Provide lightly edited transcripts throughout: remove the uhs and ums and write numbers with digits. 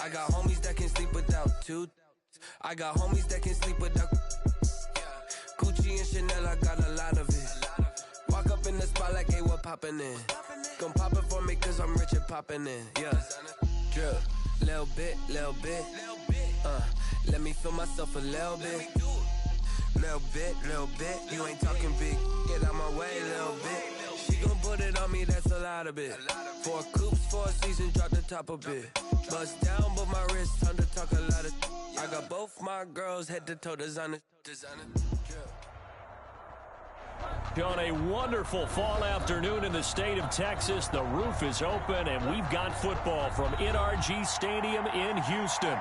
I got homies that can sleep without two. I got homies that can sleep without Gucci and Chanel, I got a lot of it. Walk up in the spot like, hey, what poppin' in? Gon' pop it for me cause I'm rich and poppin' in. Yeah, drip, little bit. Let me feel myself a little bit. Little bit. You ain't talking big. Get out my way, little bit. She gon' put it on me, that's a lot of it. 4 coops, 4 seasons, drop the top a bit. Bust down, but my wrist, time to talk a lot of. I got both my girls head to toe designer. On a wonderful fall afternoon in the state of Texas, the roof is open, and we've got football from NRG Stadium in Houston.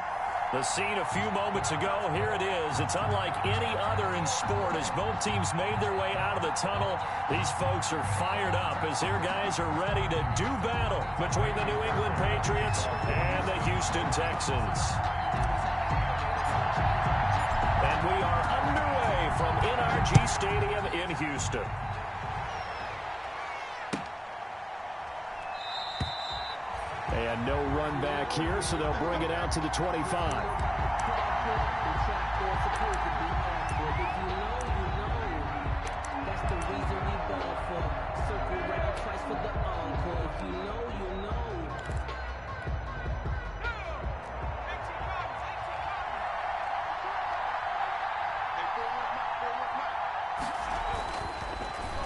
The scene a few moments ago, here it is. It's unlike any other in sport as both teams made their way out of the tunnel. These folks are fired up as their guys are ready to do battle between the New England Patriots and the Houston Texans. And we are underway from NRG Stadium in Houston. And no run back here, so they'll bring it out to the 25.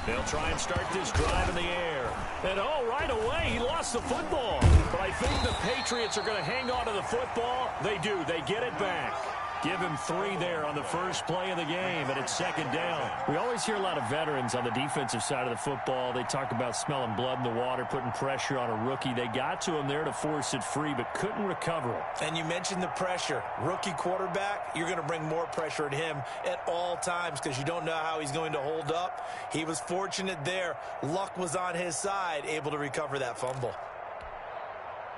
They'll try and start this drive in the air. And, right away, he lost the football. But I think the Patriots are going to hang on to the football. They do. They get it back. Give him 3 there on the first play of the game, and it's second down. We always hear a lot of veterans on the defensive side of the football. They talk about smelling blood in the water, putting pressure on a rookie. They got to him there to force it free, but couldn't recover it. And you mentioned the pressure. Rookie quarterback, you're going to bring more pressure at him at all times because you don't know how he's going to hold up. He was fortunate there. Luck was on his side, able to recover that fumble.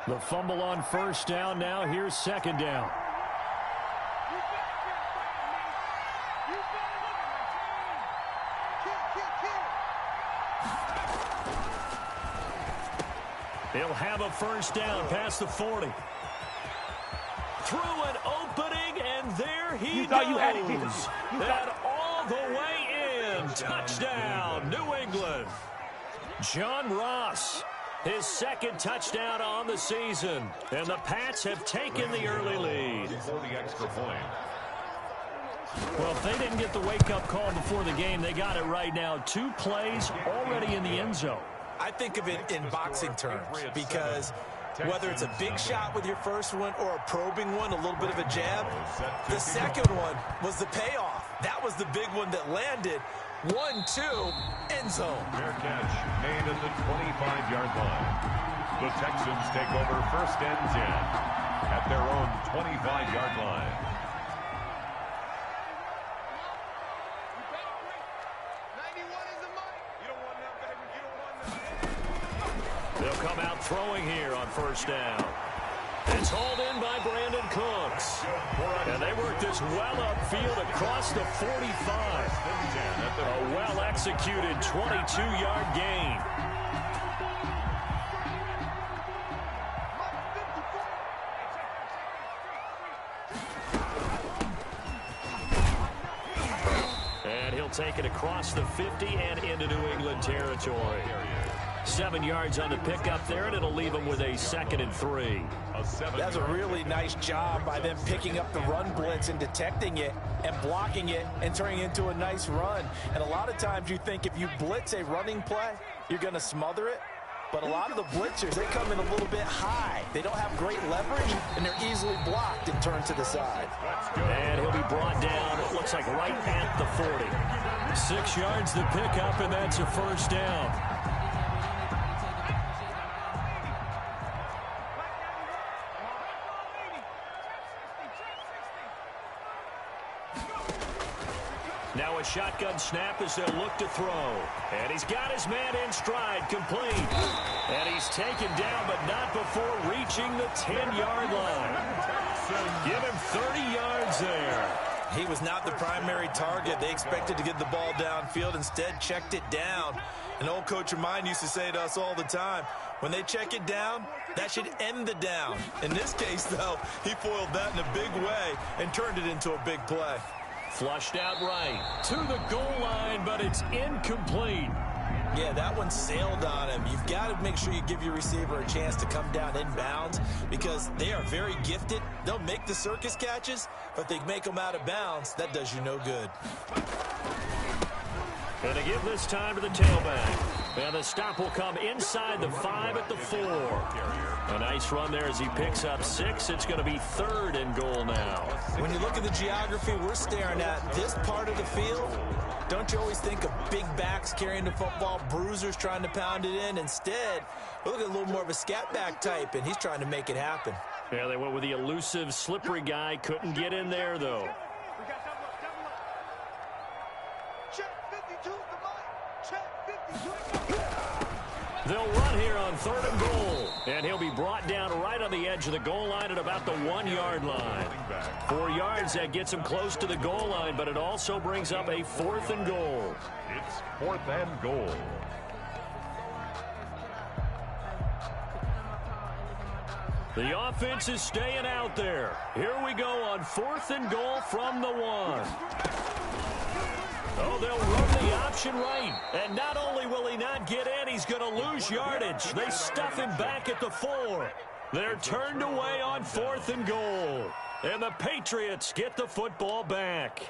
The fumble on first down now. Here's second down. He'll have a first down past the 40. Through an opening, and there he goes. And all the way in. Touchdown, New England. John Ross, his second touchdown on the season. And the Pats have taken the early lead. Well, if they didn't get the wake-up call before the game, they got it right now. 2 plays already in the end zone. I think of it in boxing terms because whether it's a big shot with your first one or a probing one, a little bit of a jab, the second one was the payoff. That was the big one that landed. 1-2, end zone. Fair catch made at the 25-yard line. The Texans take over first and 10 at their own 25-yard line. They'll come out throwing here on first down. It's hauled in by Brandon Cooks. And they work this well upfield across the 45. A well-executed 22-yard gain. And he'll take it across the 50 and into New England territory. 7 yards on the pickup there, and it'll leave them with a 2nd and 3. That's a really nice job by them picking up the run blitz and detecting it and blocking it and turning it into a nice run. And a lot of times you think if you blitz a running play, you're going to smother it. But a lot of the blitzers, they come in a little bit high. They don't have great leverage, and they're easily blocked and turned to the side. And he'll be brought down, it looks like right at the 40. 6 yards the pickup, and that's a first down. Now a shotgun snap as they'll look to throw. And he's got his man in stride, complete. And he's taken down, but not before reaching the 10-yard line. Give him 30 yards there. He was not the primary target. They expected to get the ball downfield, instead checked it down. An old coach of mine used to say to us all the time, When they check it down, that should end the down. In this case, though, he foiled that in a big way and turned it into a big play. Flushed out right to the goal line, but it's incomplete. Yeah, that one sailed on him. You've got to make sure you give your receiver a chance to come down inbounds because they are very gifted. They'll make the circus catches, but they make them out of bounds. That does you no good. Going to give this time to the tailback. And the stop will come inside the 5 at the 4. A nice run there as he picks up 6. It's going to be 3rd and goal now. When you look at the geography we're staring at, this part of the field, don't you always think of big backs carrying the football, bruisers trying to pound it in? Instead, look at a little more of a scat back type, and he's trying to make it happen. Yeah, they went with the elusive, slippery guy. Couldn't get in there, though. They'll run here on 3rd and goal. And he'll be brought down right on the edge of the goal line at about the 1-yard line. 4 yards, that gets him close to the goal line, but it also brings up a 4th and goal. It's 4th and goal. The offense is staying out there. Here we go on 4th and goal from the 1. Oh, they'll run the option right. And not only will he not get in, he's going to lose yardage. They stuff him back at the 4. They're turned away on 4th and goal. And the Patriots get the football back.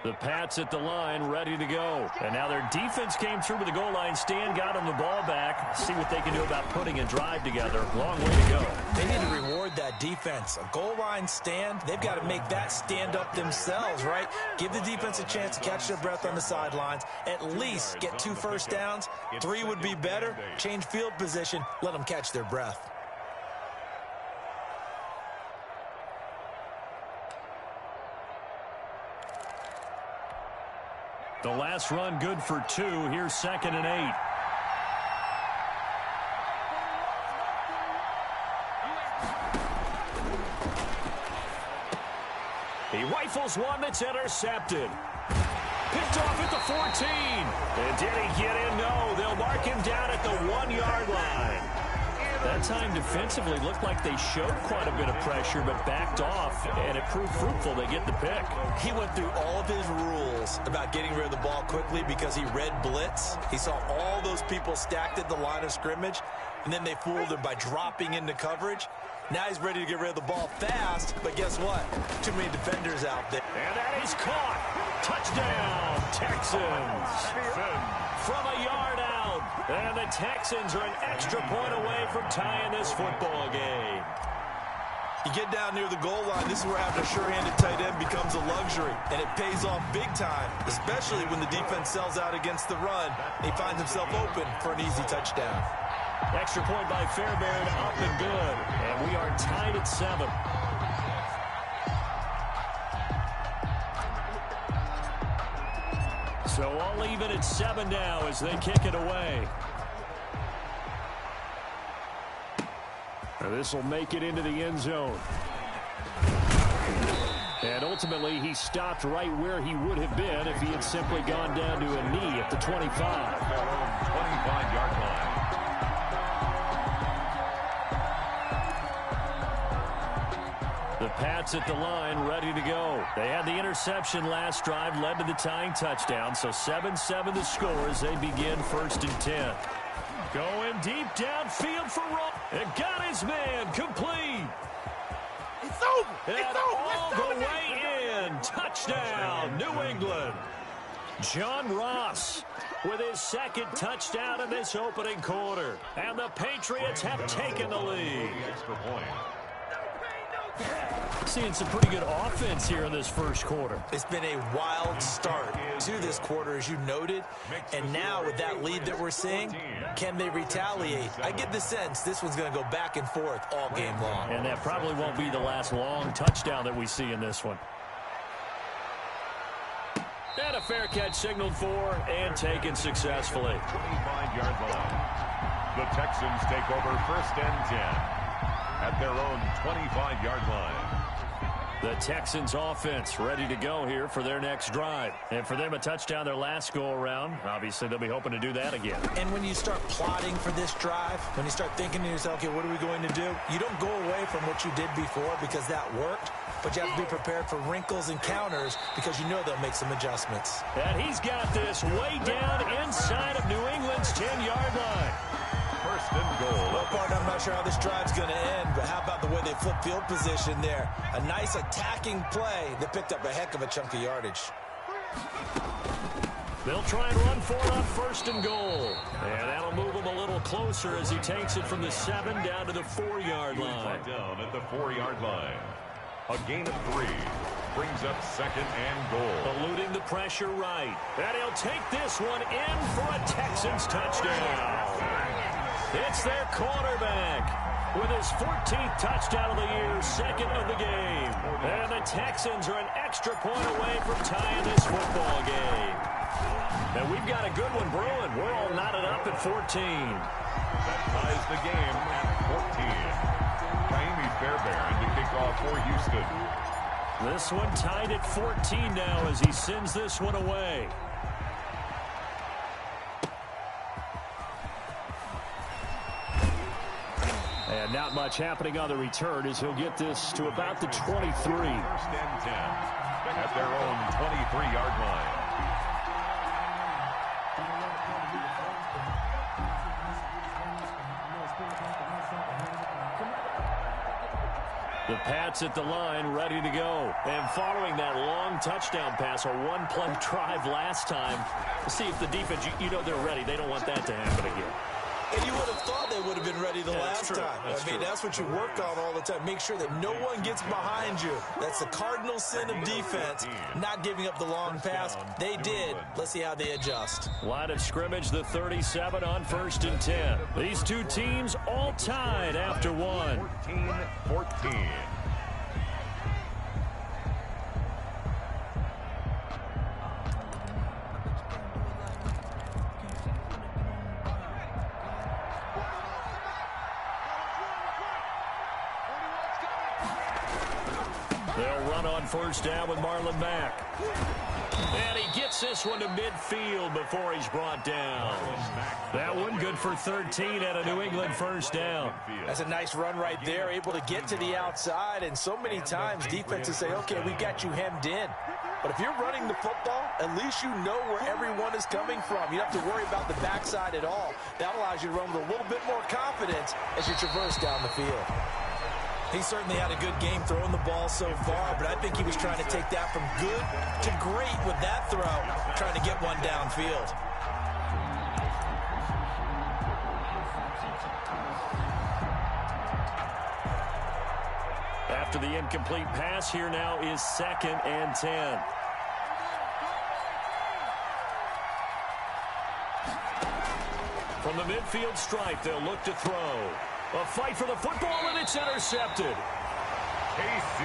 The Pats at the line, ready to go. And now their defense came through with the goal line stand, got them the ball back. See what they can do about putting a drive together. Long way to go. They need to reward that defense. A goal line stand, they've got to make that stand up themselves, right? Give the defense a chance to catch their breath on the sidelines. At least get 2 first downs. 3 would be better. Change field position. Let them catch their breath. The last run good for 2. Here's 2nd and 8. He rifles one that's intercepted. Picked off at the 14. And did he get in? No. They'll mark him down at the 1-yard line. That time defensively looked like they showed quite a bit of pressure but backed off, and it proved fruitful. They get the pick. He went through all of his rules about getting rid of the ball quickly because he read blitz. He saw all those people stacked at the line of scrimmage, and then they fooled him by dropping into coverage. Now he's ready to get rid of the ball fast, but guess what? Too many defenders out there. And that is caught. Touchdown, Texans. From a yard out. And the Texans are an extra point away from tying this football game. You get down near the goal line, this is where having a sure-handed tight end becomes a luxury, and it pays off big time, especially when the defense sells out against the run. He finds himself open for an easy touchdown. Extra point by Fairbairn, up and good. And we are tied at 7. So all even at 7 now as they kick it away. This will make it into the end zone. And ultimately, he stopped right where he would have been if he had simply gone down to a knee at the 25. 25-yard line. The Pats at the line, ready to go. They had the interception last drive, led to the tying touchdown. So 7-7 the score as they begin 1st and 10. Going deep downfield for Roll. And got his man complete. It's over. And all the way in. Touchdown, New England. John Ross with his 2nd touchdown in this opening quarter. And the Patriots have taken the lead. Extra point. Seeing some pretty good offense here in this first quarter. It's been a wild start to this quarter, as you noted. And now with that lead that we're seeing, can they retaliate? I get the sense this one's going to go back and forth all game long. And that probably won't be the last long touchdown that we see in this one. And a fair catch signaled for and taken successfully. 25-yard line. The Texans take over 1st and 10 at their own 25-yard line. The Texans offense ready to go here for their next drive. And for them, a touchdown their last go-around. Obviously, they'll be hoping to do that again. And when you start plotting for this drive, when you start thinking to yourself, okay, what are we going to do? You don't go away from what you did before because that worked, but you have to be prepared for wrinkles and counters because you know they'll make some adjustments. And he's got this way down inside of New England's 10-yard line. First and goal. Well, partner, I'm not sure how this drive's going to end, but how about the way they flip field position there? A nice attacking play that picked up a heck of a chunk of yardage. They'll try and run for it on first and goal. And that'll move him a little closer as he takes it from the 7 down to the 4-yard line. Down at the 4-yard line. A gain of 3. Brings up second and goal. Eluding the pressure right. And he'll take this one in for a Texans touchdown. It's their quarterback with his 14th touchdown of the year, second of the game. And the Texans are an extra point away from tying this football game. And we've got a good one brewing. We're all knotted up at 14. That ties the game at 14. Jaime Fairbairn to kick off for Houston. This one tied at 14 now as he sends this one away. And not much happening on the return as he'll get this to about the 23. First and 10 at their own 23-yard line. The Pats at the line, ready to go. And following that long touchdown pass, a one-play drive last time, see if the defense, you know they're ready. They don't want that to happen again. And you would have thought they would have been ready the last time. That's what you work on all the time. Make sure that no one gets behind you. That's the cardinal sin of defense, not giving up the long pass. They did. Let's see how they adjust. Line of scrimmage, the 37 on first and 10. These two teams all tied after one. 14-14. They'll run on first down with Marlon Mack. And he gets this one to midfield before he's brought down. That one good for 13 at a New England first down. That's a nice run right there, able to get to the outside. And so many times defenses say, okay, we got you hemmed in. But if you're running the football, at least you know where everyone is coming from. You don't have to worry about the backside at all. That allows you to run with a little bit more confidence as you traverse down the field. He certainly had a good game throwing the ball so far, but I think he was trying to take that from good to great with that throw, trying to get one downfield. After the incomplete pass, here now is second and 10. From the midfield stripe, they'll look to throw. A fight for the football, and it's intercepted.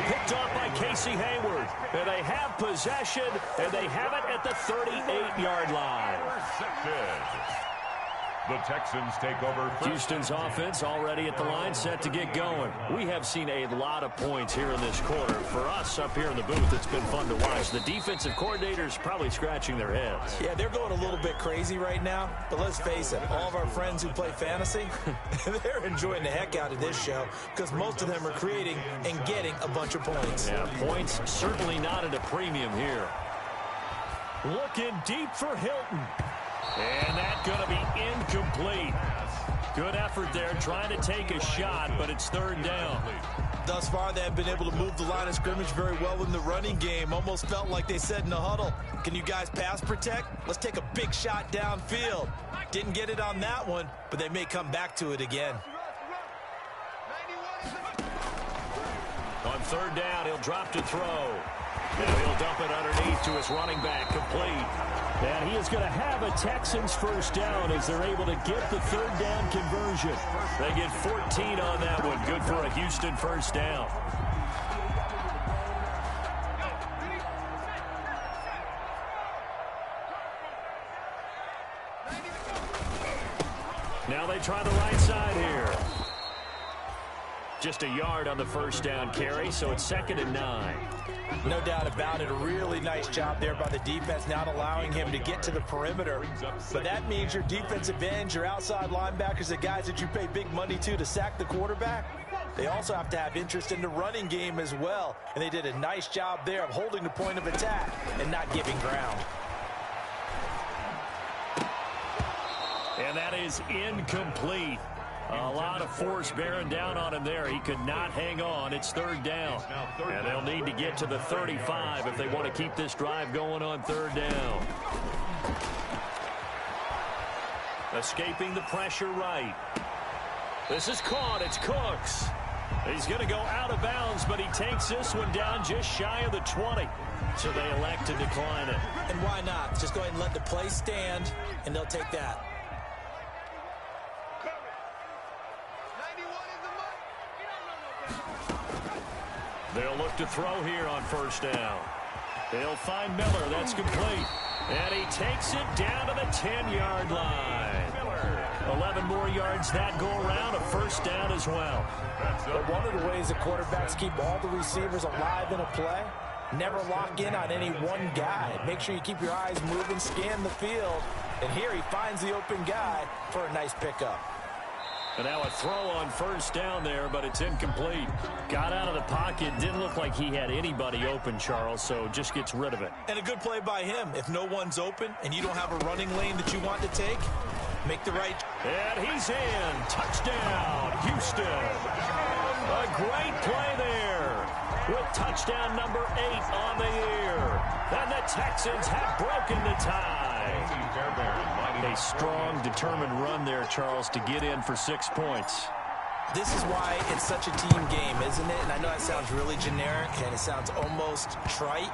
Picked off by Casey Hayward. And they have possession, and they have it at the 38-yard line. Intercepted. The Texans take over. Houston's offense already at the line, set to get going. We have seen a lot of points here in this quarter. For us up here in the booth, it's been fun to watch. The defensive coordinators probably scratching their heads. Yeah, they're going a little bit crazy right now. But let's face it, all of our friends who play fantasy, they're enjoying the heck out of this show because most of them are creating and getting a bunch of points. Yeah, points certainly not at a premium here. Looking deep for Hilton. And that's going to be incomplete. Good effort there, trying to take a shot, but it's third down. Thus far, they have been able to move the line of scrimmage very well in the running game. Almost felt like they said in the huddle, can you guys pass protect? Let's take a big shot downfield. Didn't get it on that one, but they may come back to it again. On third down, he'll drop to throw. And he'll dump it underneath to his running back, complete. And he is going to have a Texans first down as they're able to get the third down conversion. They get 14 on that one. Good for a Houston first down. Now they try the right side here. Just a yard on the first down carry, so it's 2nd and 9. No doubt about it. A really nice job there by the defense, not allowing him to get to the perimeter. But that means your defensive ends, your outside linebackers, the guys that you pay big money to sack the quarterback, they also have to have interest in the running game as well. And they did a nice job there of holding the point of attack and not giving ground. And that is incomplete. A lot of force bearing down on him there. He could not hang on. It's 3rd down. And they'll need to get to the 35 if they want to keep this drive going on 3rd down. Escaping the pressure right. This is caught. It's Cooks. He's going to go out of bounds, but he takes this one down just shy of the 20. So they elect to decline it. And why not? Just go ahead and let the play stand, and they'll take that. They'll look to throw here on 1st down. They'll find Miller. That's complete. And he takes it down to the 10-yard line. 11 more yards that go around. A 1st down as well. But one of the ways the quarterbacks keep all the receivers alive in a play, never lock in on any one guy. Make sure you keep your eyes moving, scan the field. And here he finds the open guy for a nice pickup. And now a throw on 1st down there, but it's incomplete. Got out of the pocket. Didn't look like he had anybody open, Charles, so just gets rid of it. And a good play by him. If no one's open and you don't have a running lane that you want to take, make the right. And he's in. Touchdown, Houston. A great play there with touchdown number 8 on the year. And the Texans have broken the tie. A strong, determined run there, Charles, to get in for 6 points. This is why it's such a team game, isn't it? And I know that sounds really generic and it sounds almost trite,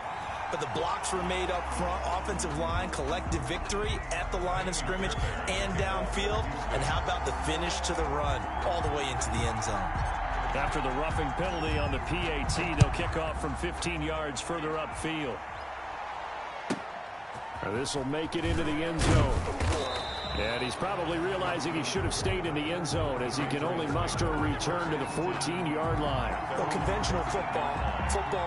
but the blocks were made up front, offensive line, collective victory at the line of scrimmage and downfield. And how about the finish to the run all the way into the end zone? After the roughing penalty on the PAT, they'll kick off from 15 yards further upfield. This will make it into the end zone. And he's probably realizing he should have stayed in the end zone as he can only muster a return to the 14-yard line. Well, conventional football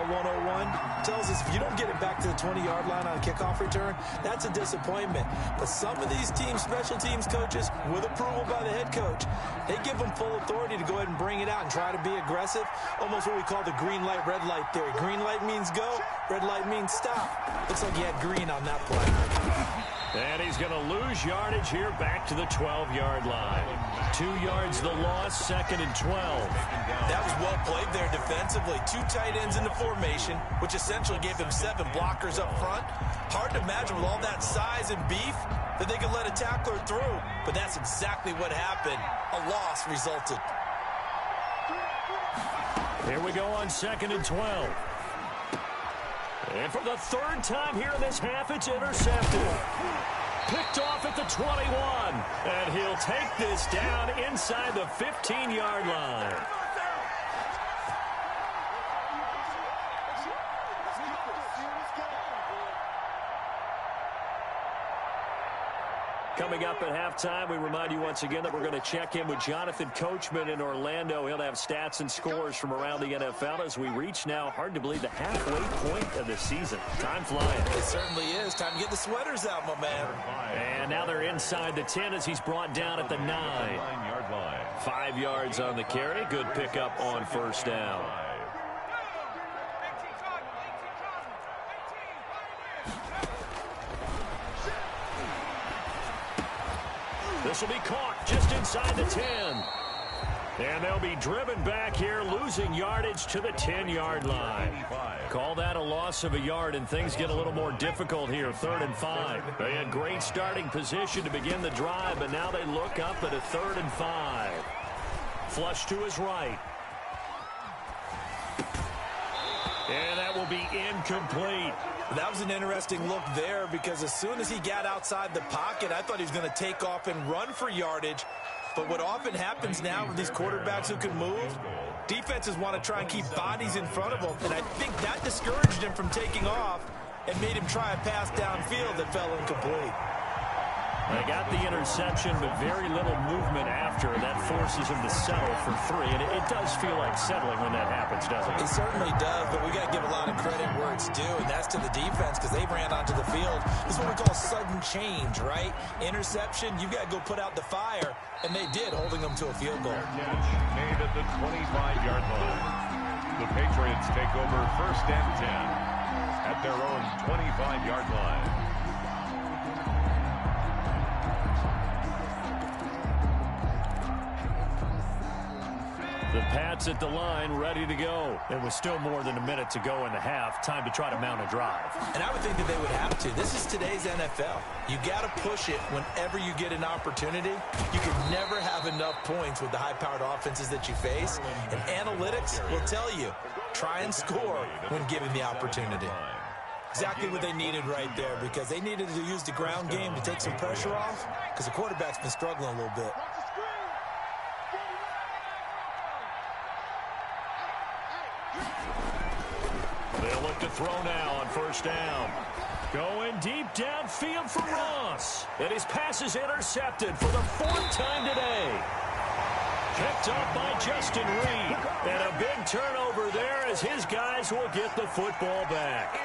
101, tells us if you don't get it back to the 20-yard line on a kickoff return, that's a disappointment. But some of these teams, special teams coaches, with approval by the head coach, they give them full authority to go ahead and bring it out and try to be aggressive. Almost what we call the green light, red light theory. Green light means go, red light means stop. Looks like he had green on that play. And he's going to lose yardage here back to the 12-yard line. 2 yards the loss, 2nd and 12. That was well played there defensively. 2 tight ends in the formation, which essentially gave him 7 blockers up front. Hard to imagine with all that size and beef that they could let a tackler through. But that's exactly what happened. A loss resulted. Here we go on 2nd and 12. And for the 3rd time here in this half, it's intercepted. Picked off at the 21. And he'll take this down inside the 15-yard line. Coming up at halftime, we remind you once again that we're going to check in with Jonathan Coachman in Orlando. He'll have stats and scores from around the NFL as we reach now, hard to believe, the halfway point of the season. Time flying. It certainly is. Time to get the sweaters out, my man. And now they're inside the 10 as he's brought down at the 9. 5 yards on the carry. Good pickup on 1st down. This will be caught just inside the 10. And they'll be driven back here, losing yardage to the 10-yard line. Call that a loss of a yard, and things get a little more difficult here, 3rd and 5. They had great starting position to begin the drive, but now they look up at a 3rd and 5. Flush to his right. And that will be incomplete. That was an interesting look there because as soon as he got outside the pocket, I thought he was going to take off and run for yardage. But what often happens now with these quarterbacks who can move, defenses want to try and keep bodies in front of them. And I think that discouraged him from taking off and made him try a pass downfield that fell incomplete. They got the interception, but very little movement after. after, and that forces him to settle for 3. And it does feel like settling when that happens, doesn't it? It certainly does, but we got to give a lot of credit where it's due, and that's to the defense because they ran onto the field. This is what we call sudden change, right? Interception, you've got to go put out the fire, and they did, holding them to a field goal. Catch made at the 25-yard line. The Patriots take over 1st and 10 at their own 25-yard line. The Pats at the line, ready to go. It was still more than a minute to go in the half. Time to try to mount a drive. And I would think that they would have to. This is today's NFL. You got to push it whenever you get an opportunity. You can never have enough points with the high-powered offenses that you face. And analytics will tell you, try and score when given the opportunity. Exactly what they needed right there, because they needed to use the ground game to take some pressure off, because the quarterback's been struggling a little bit. They'll look to throw now on 1st down. Going deep downfield for Ross. And his pass is intercepted for the 4th time today. Picked up by Justin Reed. And a big turnover there as his guys will get the football back.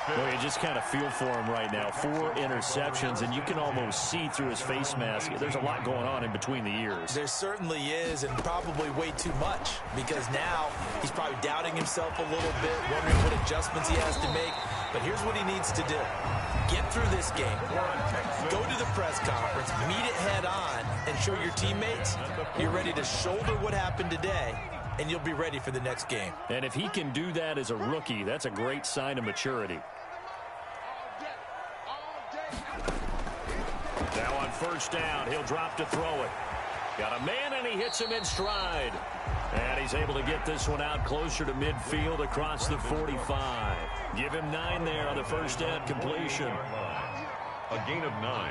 Well, you just kind of feel for him right now. 4 interceptions, and you can almost see through his face mask. There's a lot going on in between the ears. There certainly is, and probably way too much, because now he's probably doubting himself a little bit, wondering what adjustments he has to make. But here's what he needs to do. Get through this game. Go to the press conference, meet it head on, and show your teammates you're ready to shoulder what happened today, and you'll be ready for the next game. And if he can do that as a rookie, that's a great sign of maturity. Now on 1st down, he'll drop to throw it. Got a man, and he hits him in stride. And he's able to get this one out closer to midfield across the 45. Give him 9 there on the 1st down completion. A gain of 9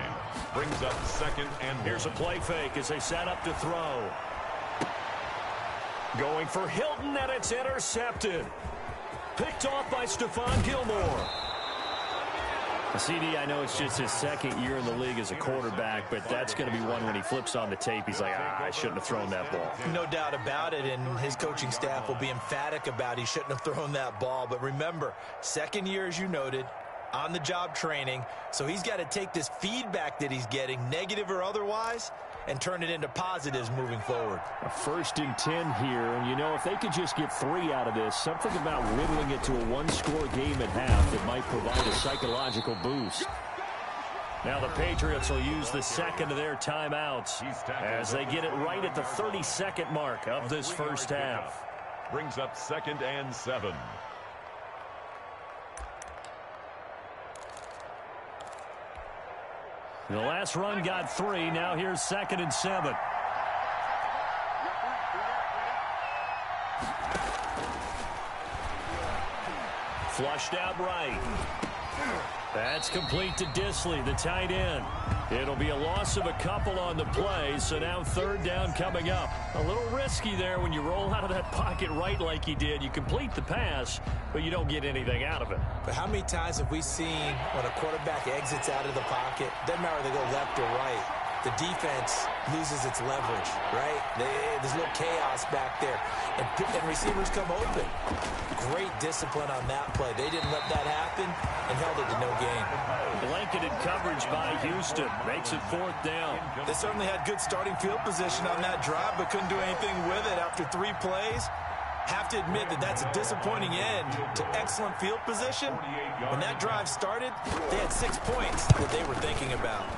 brings up 2nd and 1. Here's a play fake as they set up to throw. Going for Hilton, and it's intercepted. Picked off by Stephon Gilmore. CD, I know it's just his 2nd year in the league as a quarterback, but that's going to be one when he flips on the tape. He's like, I shouldn't have thrown that ball. No doubt about it, and his coaching staff will be emphatic about he shouldn't have thrown that ball. But remember, 2nd year, as you noted, on-the-job training, so he's got to take this feedback that he's getting, negative or otherwise, and turn it into positives moving forward. A 1st and 10 here, and you know, if they could just get 3 out of this, something about whittling it to a 1-score game at half that might provide a psychological boost. Now the Patriots will use the 2nd of their timeouts as they get it right at the 32nd mark of this 1st half. Brings up 2nd and 7. The last run got 3. Now here's 2nd and 7. Flushed out right. That's complete to Disley, the tight end. It'll be a loss of a couple on the play, so now 3rd down coming up. A little risky there when you roll out of that pocket right like he did. You complete the pass, but you don't get anything out of it. But how many times have we seen when a quarterback exits out of the pocket, doesn't matter whether they go left or right, the defense loses its leverage, right? There's a little chaos back there, and receivers come open. Great discipline on that play. They didn't let that happen and held it to no gain. Blanketed coverage by Houston. Makes it 4th down. They certainly had good starting field position on that drive, but couldn't do anything with it after 3 plays. Have to admit that that's a disappointing end to excellent field position. When that drive started, they had 6 points that they were thinking about.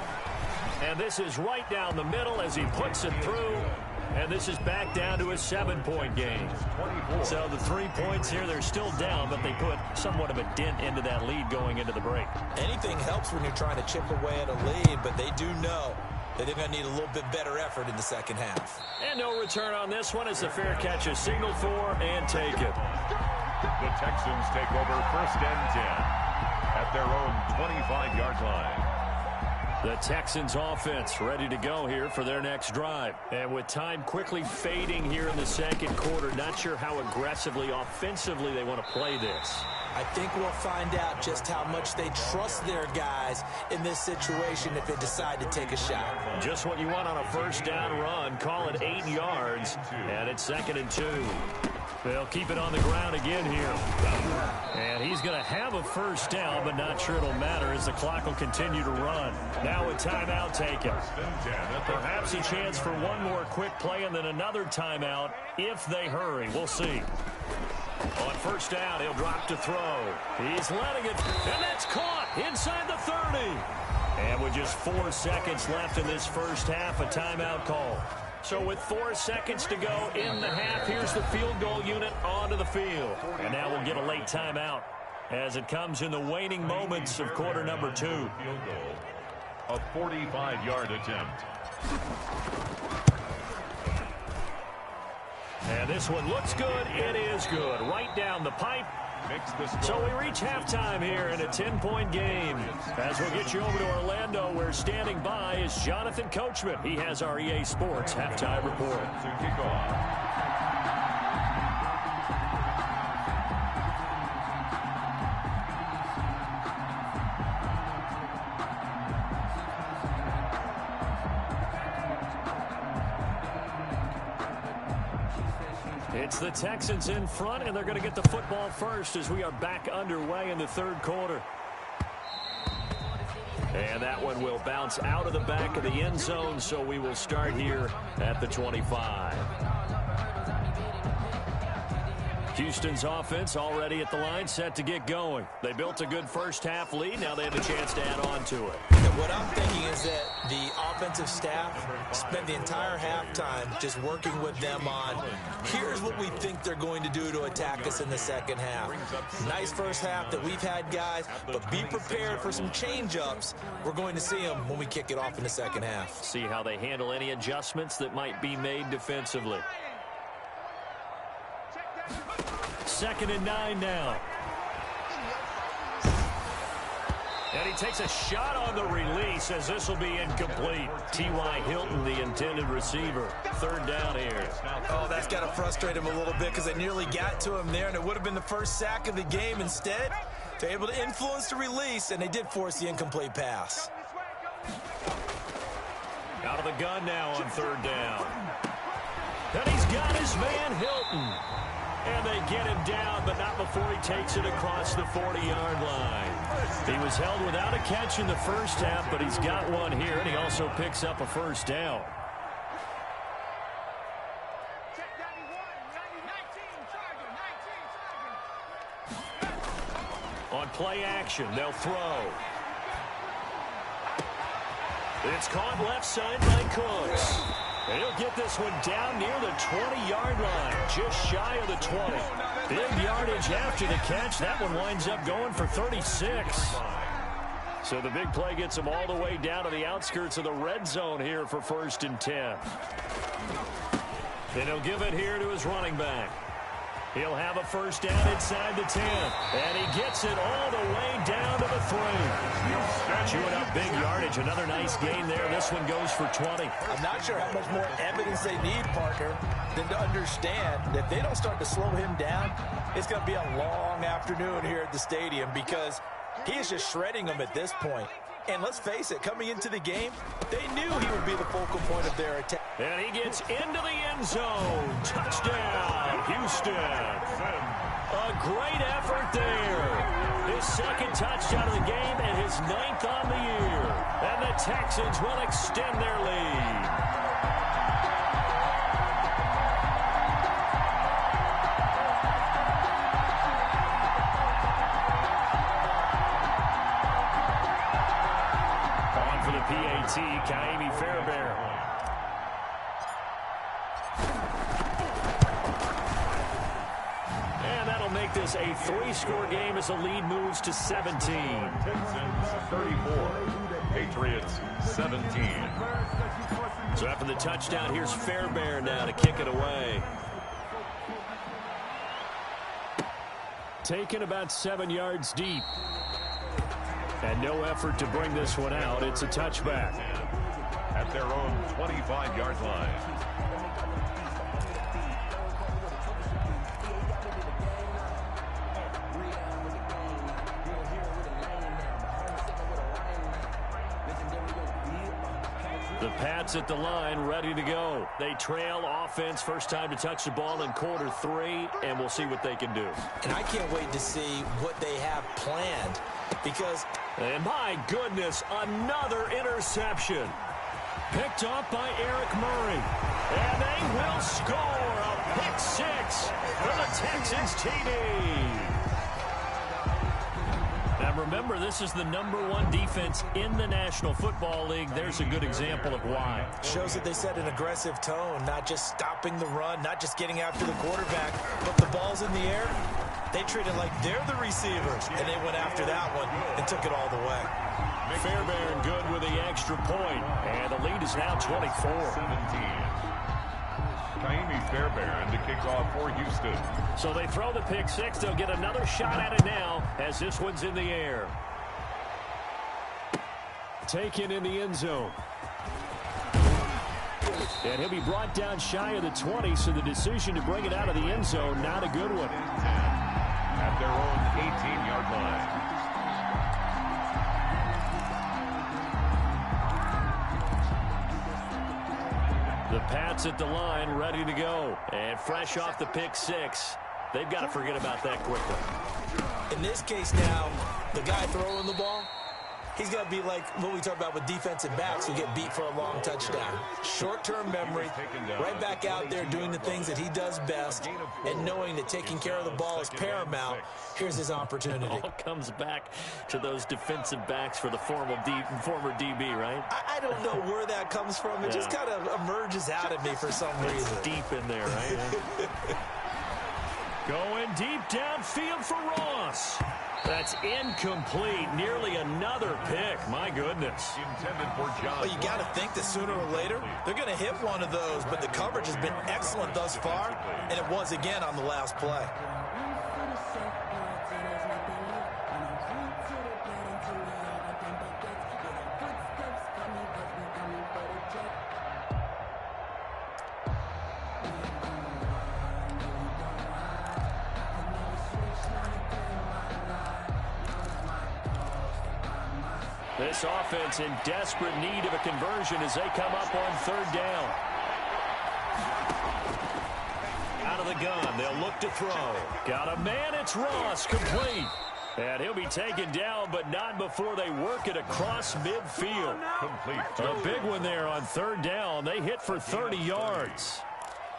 And this is right down the middle as he puts it through. And this is back down to a 7-point game. So the 3 points here, they're still down, but they put somewhat of a dent into that lead going into the break. Anything helps when you're trying to chip away at a lead, but they do know that they're going to need a little bit better effort in the 2nd half. And no return on this one as the fair catch is signaled for and taken. The Texans take over 1st and 10 at their own 25-yard line. The Texans offense ready to go here for their next drive. And with time quickly fading here in the 2nd quarter, not sure how aggressively, offensively they want to play this. I think we'll find out just how much they trust their guys in this situation if they decide to take a shot. Just what you want on a first down run. Call it 8 yards, and it's 2nd and 2. They'll keep it on the ground again here. And he's going to have a first down, but not sure it'll matter as the clock will continue to run. Now a timeout taken. Perhaps a chance for one more quick play and then another timeout if they hurry. We'll see. On first down, he'll drop to throw. He's letting it, and that's caught inside the 30. And with just 4 seconds left in this first half, a timeout call. So with 4 seconds to go in the half, here's the field goal unit onto the field. And now we'll get a late timeout as it comes in the waning moments of quarter number 2. A 45-yard attempt. And this one looks good. It is good. Right down the pipe. So we reach halftime here in a 10-point game. As we'll get you over to Orlando, where standing by is Jonathan Coachman. He has our EA Sports halftime report. To kick off. It's the Texans in front, and they're going to get the football first as we are back underway in the third quarter. And that one will bounce out of the back of the end zone, so we will start here at the 25. Houston's offense already at the line, set to get going. They built a good first half lead. Now they have a chance to add on to it. And what I'm thinking is that the offensive staff spent the entire halftime just working with them on, here's what we think they're going to do to attack us in the second half. Nice first half that we've had, guys, but be prepared for some change-ups. We're going to see them when we kick it off in the second half. See how they handle any adjustments that might be made defensively. 2nd and 9 now. And he takes a shot on the release as this will be incomplete. T.Y. Hilton, the intended receiver. 3rd down here. Oh, that's got to frustrate him a little bit because they nearly got to him there, and it would have been the first sack of the game. Instead, they're able to influence the release, and they did force the incomplete pass. Out of the gun now on 3rd down. And he's got his man Hilton. And they get him down, but not before he takes it across the 40-yard line. He was held without a catch in the first half, but he's got one here, and he also picks up a first down. On play action, they'll throw. It's caught left side by Cooks. And he'll get this one down near the 20-yard line, just shy of the 20. Big yardage after the catch. That one winds up going for 36. So the big play gets him all the way down to the outskirts of the red zone here for 1st and 10. And he'll give it here to his running back. He'll have a first down inside the 10. And he gets it all the way down to the 3. Chewing up big yardage. Another nice gain there. This one goes for 20. I'm not sure how much more evidence they need, partner, than to understand that if they don't start to slow him down, it's going to be a long afternoon here at the stadium because he is just shredding them at this point. And let's face it, coming into the game, they knew he would be the focal point of their attack. And he gets into the end zone. Touchdown, Houston. A great effort there. His 2nd touchdown of the game and his 9th on the year. And the Texans will extend their lead. PAT, Kaimi Fairbairn. And that'll make this a 3-score game as the lead moves to 17. Texans 34, Patriots 17. So after the touchdown, here's Fairbairn now to kick it away. Taken about 7 yards deep. And no effort to bring this one out. It's a touchback. At their own 25-yard line. The Pats at the line, ready to go. They trail offense, first time to touch the ball in quarter 3, and we'll see what they can do. And I can't wait to see what they have planned because... And my goodness, another interception. Picked off by Eric Murray. And they will score a pick 6 for the Texans TD. Now remember, this is the #1 defense in the National Football League. There's a good example of why. Shows that they set an aggressive tone, not just stopping the run, not just getting after the quarterback, but the ball's in the air. They treat it like they're the receivers, and they went after that one and took it all the way. Fairbairn good with the extra point, and the lead is now 24-17. Kaimi Fairbairn to kick off for Houston. So they throw the pick 6. They'll get another shot at it now as this one's in the air. Taken in the end zone. And he'll be brought down shy of the 20, so the decision to bring it out of the end zone, not a good one. At their own 18-yard line. The Pats at the line, ready to go. And fresh off the pick 6. They've got to forget about that quickly. In this case now, the guy throwing the ball, he's got to be like what we talk about with defensive backs who get beat for a long touchdown. Short-term memory, right back out there doing the things that he does best, and knowing that taking care of the ball is paramount. Here's his opportunity. It all comes back to those defensive backs for the former DB, right? I don't know where that comes from. It just kind of emerges out at me for some reason. It's deep in there, right? Going deep downfield for Ross. That's incomplete. Nearly another pick. My goodness. Intended for John. Well, you got to think that sooner or later they're going to hit one of those, but the coverage has been excellent thus far, and it was again on the last play. This offense in desperate need of a conversion as they come up on 3rd down. Out of the gun, they'll look to throw. Got a man, it's Ross, complete. And he'll be taken down, but not before they work it across midfield. Complete. A big one there on 3rd down. They hit for 30 yards.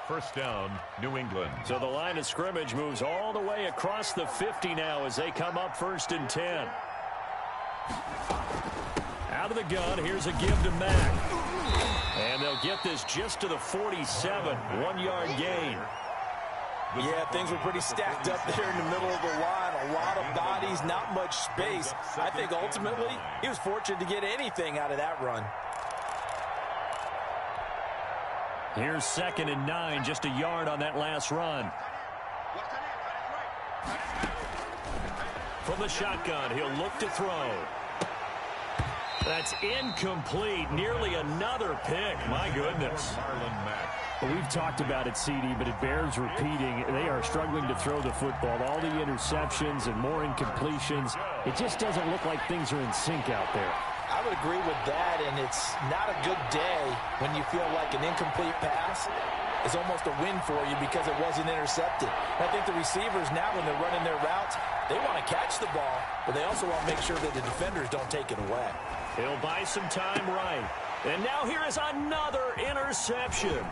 First down, New England. So the line of scrimmage moves all the way across the 50 now as they come up 1st and 10. Out of the gun, here's a give to Mack. And they'll get this just to the 47, 1-yard gain. Yeah, things were pretty stacked up there in the middle of the line. A lot of bodies, not much space. I think ultimately he was fortunate to get anything out of that run. Here's 2nd and 9, just a yard on that last run. From the shotgun, he'll look to throw. That's incomplete. Nearly another pick. My goodness. Well, we've talked about it, CD, but it bears repeating. They are struggling to throw the football. All the interceptions and more incompletions. It just doesn't look like things are in sync out there. I would agree with that, and it's not a good day when you feel like an incomplete pass is almost a win for you because it wasn't intercepted. I think the receivers now, when they're running their routes, they want to catch the ball, but they also want to make sure that the defenders don't take it away. He'll buy some time right. And now here is another interception.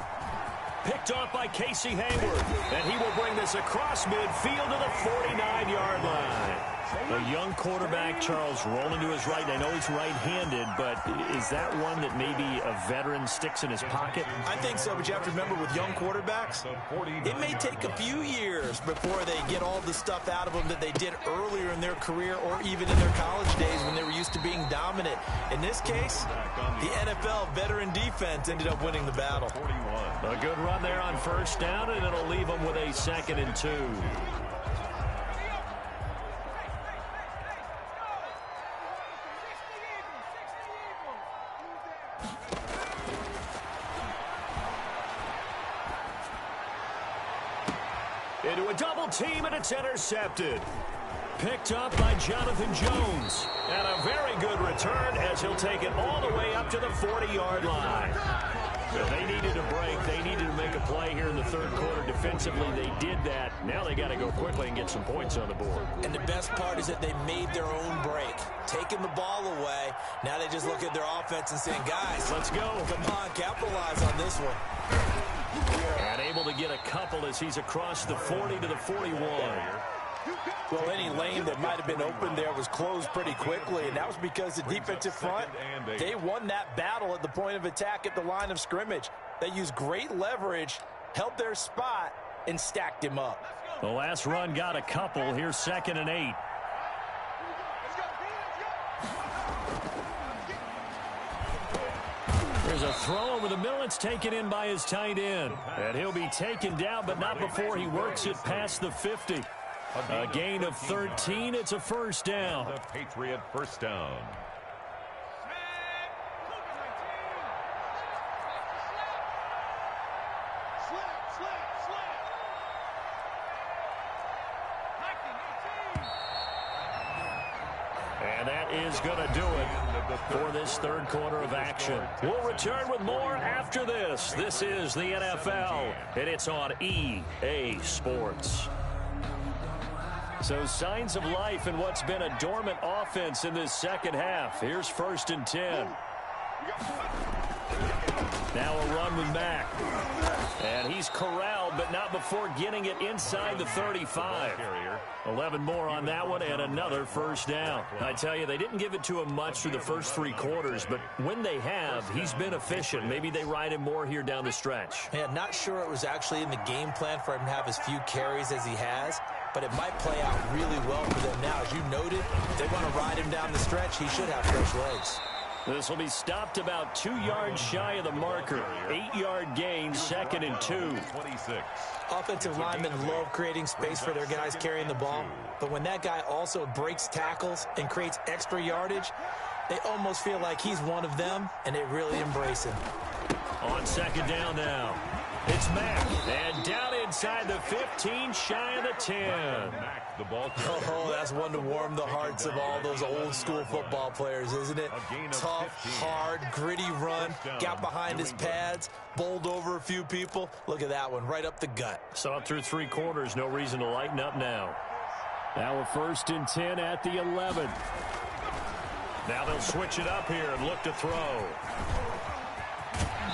Picked off by Casey Hayward. And he will bring this across midfield to the 49-yard line. A young quarterback, Charles, rolling to his right. I know he's right-handed, but is that one that maybe a veteran sticks in his pocket? I think so, but you have to remember with young quarterbacks, it may take a few years before they get all the stuff out of them that they did earlier in their career or even in their college days when they were used to being dominant. In this case, the NFL veteran defense ended up winning the battle. A good run there on 1st down, and it'll leave them with a 2nd and 2. Into a double team, and it's intercepted. picked up by Jonathan Jones. And a very good return as he'll take it all the way up to the 40-yard line. So they needed a break. They needed to make a play here in the third quarter. Defensively, they did that. Now they got to go quickly and get some points on the board. And the best part is that they made their own break. Taking the ball away. Now they just look at their offense and saying, guys, let's go. Come on, capitalize on this one. And able to get a couple as he's across the 40 to the 41. Well, any lane that might have been open there was closed pretty quickly, and that was because the defensive front, they won that battle at the point of attack at the line of scrimmage. They used great leverage, held their spot, and stacked him up. The last run got a couple. Here's 2nd and 8. There's a throw over the middle. It's taken in by his tight end. And he'll be taken down, but not before he works it past the 50. A gain of 13. It's a first down. The Patriot first down. And that is going to do it for this third quarter of action. We'll return with more after this. This is the NFL, and it's on EA Sports. So signs of life in what's been a dormant offense in this second half. Here's 1st and 10. Now a run with Mack. And he's corralled, but not before getting it inside the 35. 11 more on that one, and another first down. I tell you, they didn't give it to him much through the first 3 quarters, but when they have, he's been efficient. Maybe they ride him more here down the stretch. Man, not sure it was actually in the game plan for him to have as few carries as he has, but it might play out really well for them now. As you noted, if they want to ride him down the stretch, he should have fresh legs. This will be stopped about 2 yards shy of the marker. 8-yard gain, 2nd and 2. 26. Offensive linemen love creating space for their guys carrying the ball, but when that guy also breaks tackles and creates extra yardage, they almost feel like he's one of them, and they really embrace him. On 2nd down now. It's Mack, and down inside the 15, shy of the 10. The ball. Oh, that's one to warm the hearts of all those old school football players, isn't it? Tough, hard, gritty run, got behind his pads, bowled over a few people. Look at that one, right up the gut. Saw it through 3 quarters, no reason to lighten up now. Now a 1st and 10 at the 11. Now they'll switch it up here and look to throw.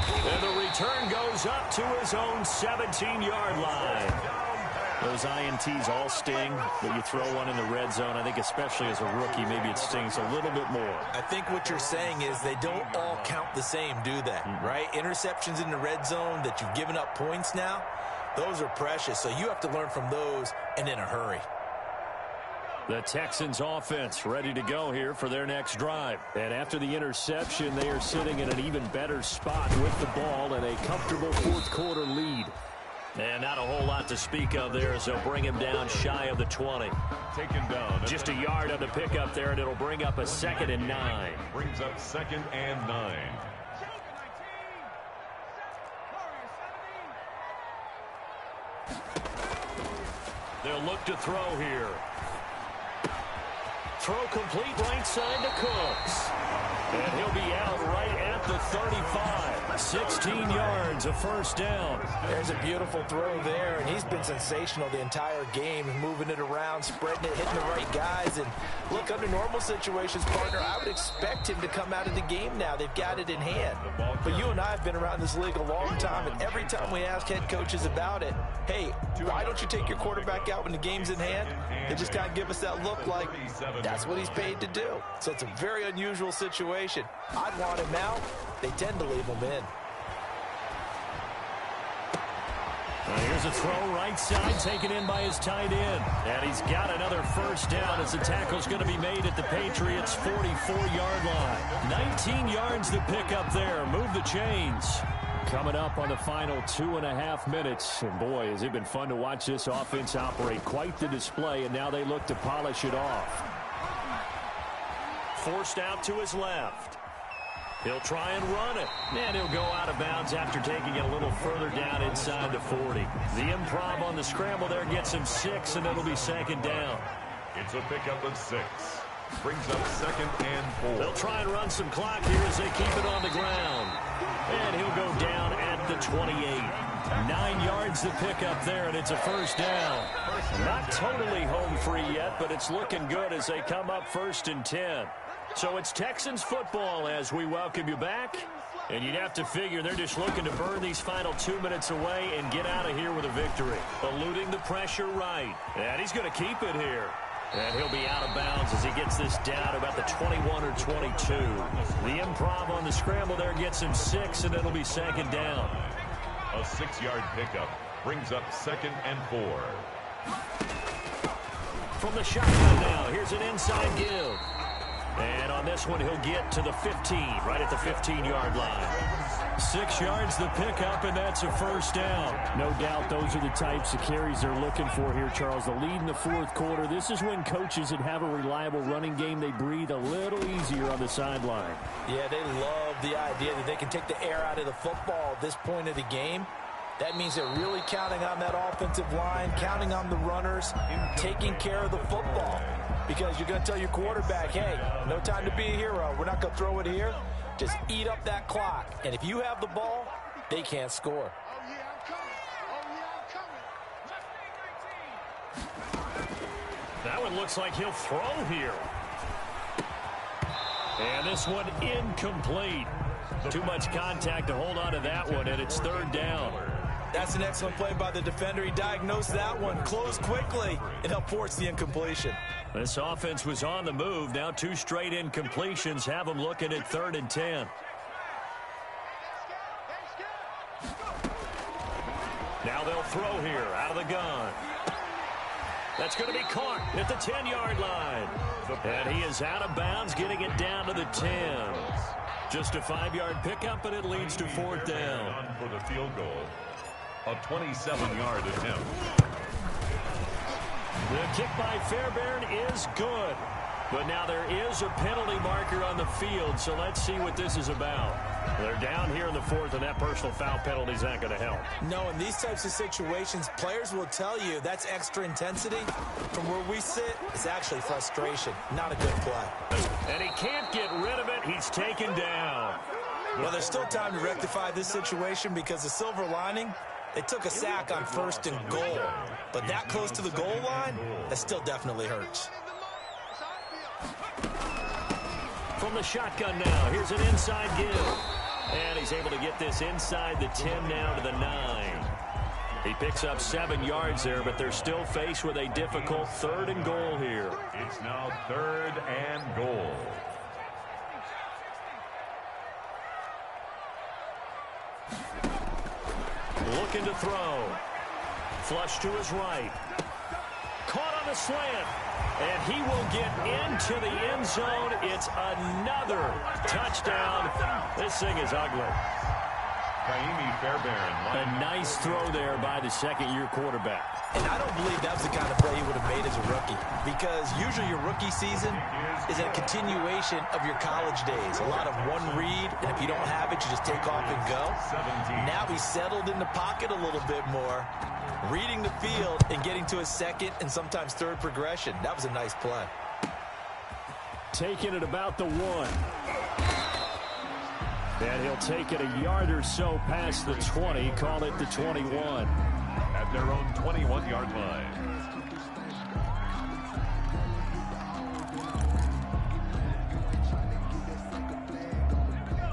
And the return goes up to his own 17-yard line. Those INTs all sting, but you throw one in the red zone, I think especially as a rookie, maybe it stings a little bit more. I think what you're saying is they don't all count the same, do they? Right? Interceptions in the red zone that you've given up points now, those are precious, so you have to learn from those and in a hurry. The Texans offense ready to go here for their next drive. And after the interception, they are sitting in an even better spot with the ball and a comfortable fourth quarter lead. And not a whole lot to speak of there as they'll bring him down shy of the 20. Taken down. Just a yard on the pickup there, and it'll bring up a 2nd and 9. Brings up 2nd and 9. They'll look to throw here. Throw complete right side to Cooks. And he'll be out right at the 35. 16 yards, a first down. There's a beautiful throw there, and he's been sensational the entire game, moving it around, spreading it, hitting the right guys. And look, under normal situations, partner, I would expect him to come out of the game now. They've got it in hand. But you and I have been around this league a long time, and every time we ask head coaches about it, hey, why don't you take your quarterback out when the game's in hand? They just kind of give us that look like that's what he's paid to do. So it's a very unusual situation. I'd want him out. They tend to leave him in. Here's a throw right side taken in by his tight end. And he's got another first down as the tackle's going to be made at the Patriots' 44-yard line. 19 yards to pick up there. Move the chains. Coming up on the final 2.5 minutes. And boy, has it been fun to watch this offense operate. Quite the display, and now they look to polish it off. Forced out to his left. He'll try and run it. And he'll go out of bounds after taking it a little further down inside the 40. The improv on the scramble there gets him 6, and it'll be 2nd down. It's a pickup of 6. Brings up 2nd and 4. They'll try and run some clock here as they keep it on the ground. And he'll go down at the 28. 9 yards to pick up there, and it's a first down. Not totally home free yet, but it's looking good as they come up 1st and 10. So it's Texans football as we welcome you back. And you'd have to figure they're just looking to burn these final 2 minutes away and get out of here with a victory. Eluding the pressure right. And he's going to keep it here. And he'll be out of bounds as he gets this down about the 21 or 22. The improv on the scramble there gets him 6, and it'll be 2nd down. A 6-yard pickup brings up 2nd and 4. From the shotgun now, here's an inside give. And on this one, he'll get to the 15, right at the 15-yard line. 6 yards the pickup, and that's a first down. No doubt those are the types of carries they're looking for here, Charles. The lead in the 4th quarter. This is when coaches that have a reliable running game, they breathe a little easier on the sideline. Yeah, they love the idea that they can take the air out of the football at this point of the game. That means they're really counting on that offensive line, counting on the runners, taking care of the football. Because you're going to tell your quarterback, hey, no time to be a hero. We're not going to throw it here. Just eat up that clock. And if you have the ball, they can't score. That one looks like he'll throw here. And this one incomplete. Too much contact to hold on to that one, and it's 3rd down. That's an excellent play by the defender. He diagnosed that one, closed quickly, and helped force the incompletion. This offense was on the move. Now 2 straight incompletions have them looking at 3rd and 10. Now they'll throw here out of the gun. That's going to be caught at the 10-yard line. And he is out of bounds, getting it down to the 10. Just a 5-yard pickup, and it leads to 4th down. For the field goal, a 27-yard attempt. The kick by Fairbairn is good. But now there is a penalty marker on the field, so let's see what this is about. They're down here in the 4th, and that personal foul penalty is not going to help. No, in these types of situations, players will tell you that's extra intensity. From where we sit, it's actually frustration, not a good play. And he can't get rid of it. He's taken down. Well, there's still time to rectify this situation because the silver lining, they took a sack on 1st and goal. But that close to the goal line, that still definitely hurts. From the shotgun now, here's an inside give. And he's able to get this inside the 10 now to the 9. He picks up 7 yards there, but they're still faced with a difficult 3rd and goal here. It's now 3rd and goal. Looking to throw. Flush to his right. Caught on the slant. And he will get into the end zone. It's another touchdown. This thing is ugly. Fairbairn. A nice throw there by the 2nd-year quarterback. And I don't believe that was the kind of play he would have made as a rookie. Because usually your rookie season is a continuation of your college days. A lot of one read, and if you don't have it, you just take off and go. Now he's settled in the pocket a little bit more, reading the field and getting to his 2nd and sometimes 3rd progression. That was a nice play. Taking it about the 1. And he'll take it a yard or so past the 20, call it the 21. At their own 21-yard line.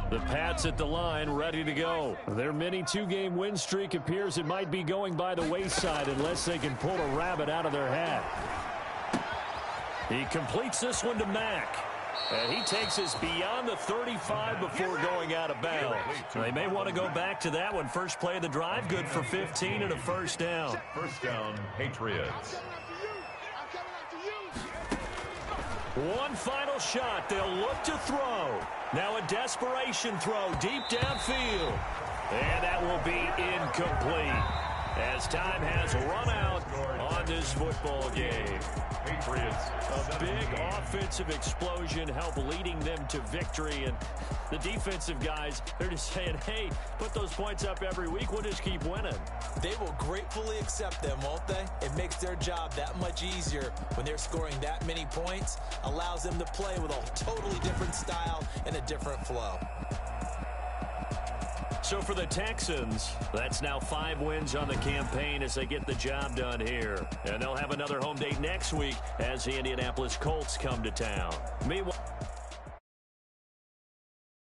The Pats at the line, ready to go. Their mini 2-game win streak appears it might be going by the wayside unless they can pull a rabbit out of their hat. He completes this one to Mack. And he takes us beyond the 35 before going out of bounds. They may want to go back to that one. First play of the drive, good for 15 and a first down. First down, Patriots. One final shot. They'll look to throw. Now a desperation throw deep downfield. And that will be incomplete. as time has run out on this football game. Patriots. A big offensive explosion helped leading them to victory. And the defensive guys, they're just saying, hey, put those points up every week. We'll just keep winning. They will gratefully accept them, won't they? It makes their job that much easier when they're scoring that many points. Allows them to play with a totally different style and a different flow. So for the Texans, that's now 5 wins on the campaign as they get the job done here. And they'll have another home date next week as the Indianapolis Colts come to town. Meanwhile,